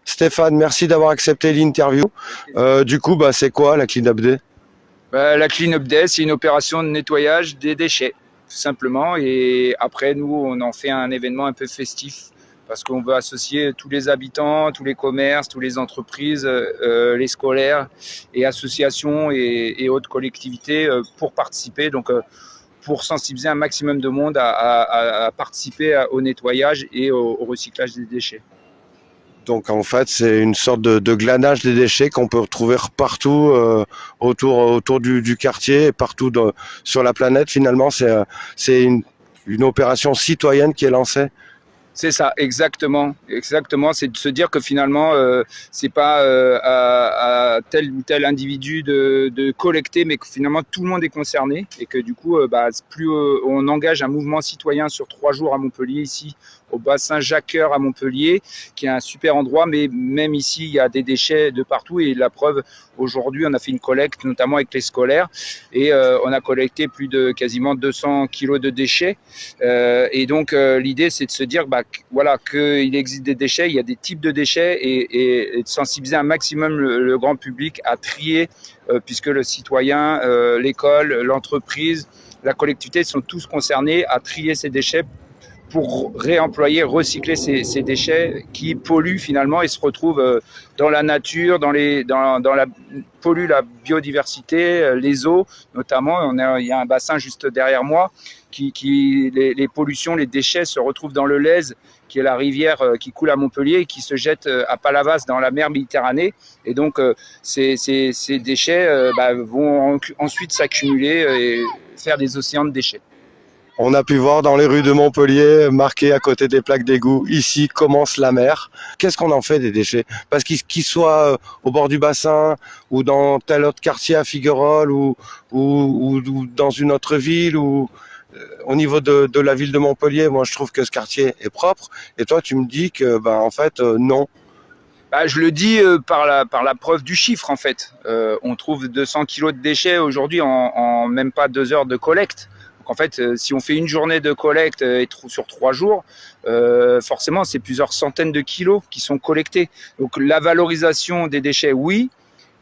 Stéphane, merci d'avoir accepté l'interview. Du coup, c'est quoi la Clean Up Day? La Clean Up Day, c'est une opération de nettoyage des déchets, tout simplement. Et après, nous, on en fait un événement un peu festif parce qu'on veut associer tous les habitants, tous les commerces, toutes les entreprises, les scolaires et associations et autres collectivités pour participer. Donc, pour sensibiliser un maximum de monde à participer au nettoyage et au recyclage des déchets. Donc en fait, c'est une sorte de glanage des déchets qu'on peut retrouver partout autour du quartier et partout sur la planète. Finalement, c'est une opération citoyenne qui est lancée. C'est ça, exactement, exactement. C'est de se dire que finalement, c'est pas à tel ou tel individu de collecter, mais que finalement tout le monde est concerné et que du coup, plus on engage un mouvement citoyen sur 3 jours à Montpellier ici, au bassin Jacqueur à Montpellier, qui est un super endroit, mais même ici, il y a des déchets de partout et la preuve, aujourd'hui, on a fait une collecte, notamment avec les scolaires, et on a collecté plus de quasiment 200 kilos de déchets. Et donc, l'idée, c'est de se dire, voilà, qu'il existe des déchets, il y a des types de déchets et de sensibiliser un maximum le grand public à trier, puisque le citoyen, l'école, l'entreprise, la collectivité sont tous concernés à trier ces déchets pour réemployer, recycler ces déchets qui polluent finalement et se retrouvent dans la nature, polluent la biodiversité, les eaux notamment. Il y a un bassin juste derrière moi les pollutions, les déchets se retrouvent dans le Lez, qui est la rivière qui coule à Montpellier et qui se jette à Palavas dans la mer Méditerranée. Et donc ces déchets vont ensuite s'accumuler et faire des océans de déchets. On a pu voir dans les rues de Montpellier, marqué à côté des plaques d'égout, ici commence la mer. Qu'est-ce qu'on en fait des déchets? Parce qu'ils soient au bord du bassin ou dans tel autre quartier à Figueroles ou dans une autre ville ou au niveau de la ville de Montpellier, moi je trouve que ce quartier est propre. Et toi tu me dis que en fait non. Je le dis par la preuve du chiffre en fait. On trouve 200 kilos de déchets aujourd'hui en même pas 2 heures de collecte. Donc en fait, si on fait une journée de collecte sur 3 jours, forcément c'est plusieurs centaines de kilos qui sont collectés. Donc la valorisation des déchets, oui,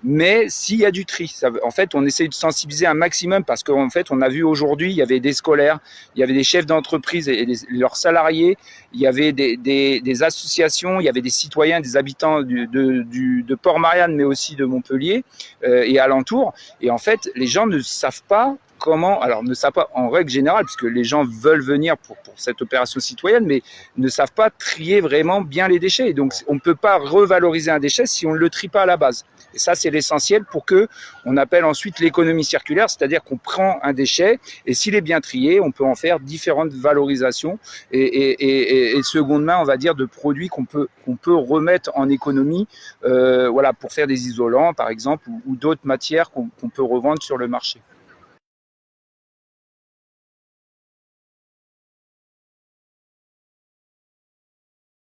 mais s'il y a du tri, en fait, on essaie de sensibiliser un maximum parce qu'en fait, on a vu aujourd'hui, il y avait des scolaires, il y avait des chefs d'entreprise et leurs salariés, il y avait des associations, il y avait des citoyens, des habitants de Port-Marianne, mais aussi de Montpellier et alentours. Et en fait, les gens ne savent pas ne savent pas en règle générale, puisque les gens veulent venir pour cette opération citoyenne, mais ne savent pas trier vraiment bien les déchets. Et donc, on ne peut pas revaloriser un déchet si on ne le trie pas à la base. Et ça, c'est l'essentiel pour que on appelle ensuite l'économie circulaire, c'est-à-dire qu'on prend un déchet et s'il est bien trié, on peut en faire différentes valorisations et seconde main, on va dire, de produits qu'on peut remettre en économie, voilà, pour faire des isolants, par exemple, ou d'autres matières qu'on peut revendre sur le marché.